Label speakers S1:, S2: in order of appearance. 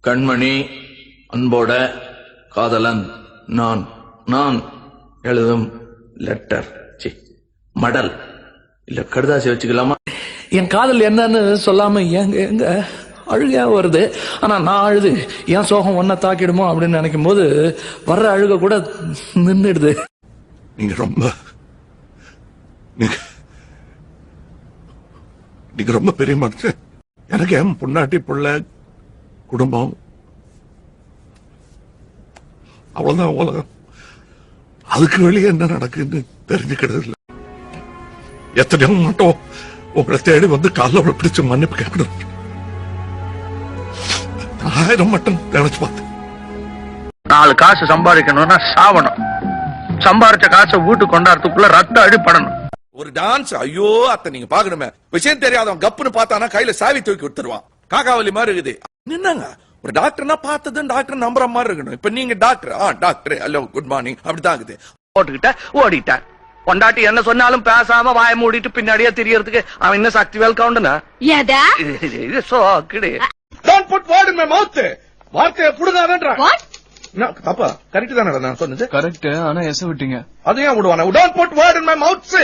S1: கண்மணி அன்போட காதலன் நான் நான் எழுதும் லெட்டர் மடல் இல்ல கடுதாசி வச்சுக்கலாமா?
S2: என் காதல் என்னன்னு சொல்லாம எங்க எங்க அழுகையா வருது. ஆனா நான் அழுது என் சோகம் ஒன்ன தாக்கிடுமோ அப்படின்னு நினைக்கும் போது வர்ற அழுக கூட நின்றுடுது.
S3: நீங்க ரொம்ப நீங்க ரொம்ப பெரிய மனுஷன். எனக்கு என் பொண்டாட்டி பிள்ளை குடும்பம் அவ்வளவுதான் உலகம். அதுக்கு வெளியே என்ன நடக்குன்னு தெரிஞ்சுக்கிறது இல்லை. எத்தனையோ மட்டும் உங்களை தேடி வந்து காலைல பிடிச்ச மன்னிப்பு கேட்கணும். 1000 மட்டும் நினைச்சு பார்த்தேன்.
S4: 4 காசு சம்பாதிக்கணும்னா சாவணும். சம்பாதிச்ச காசை வீட்டுக்கு கொண்டாடுறதுக்குள்ள ரத்த அடிப்படணும்.
S5: ஒரு டான்ஸ் ஐயோ அத்தை நீங்க பாக்கணுமே. விஷயம் தெரியாதவன் கப்புன்னு பார்த்தானா கையில சாவி தூக்கி விட்டுருவான். காக்காவலி மாதிரி இருக்குது. என்னங்க ஒரு டாக்டர்னா பார்த்ததும் டாக்டர் நம்புற மாதிரி இருக்கணும். இப்ப நீங்க doctor doctor hello good morning அப்படிதான் இருக்குது.
S4: போட்டுக்கிட்ட ஓடிட்டேன். பொண்டாட்டி என்ன சொன்னாலும் பேசாம வாய மூடிட்டு பின்னாடியே தெரியறதுக்கு அவன் என்ன சக்தி வேல் கவுண்டனா இது சோக்கிடு.
S5: Don't put word in my mouth. வார்த்தையை புடுங்காதேன்றா. தப்பா கரெக்ட் தானே நான் சொன்னது?
S2: கரெக்ட். ஆனா எச விட்டீங்க.
S5: அதையும் விடுவானே. Don't put word in my mouth.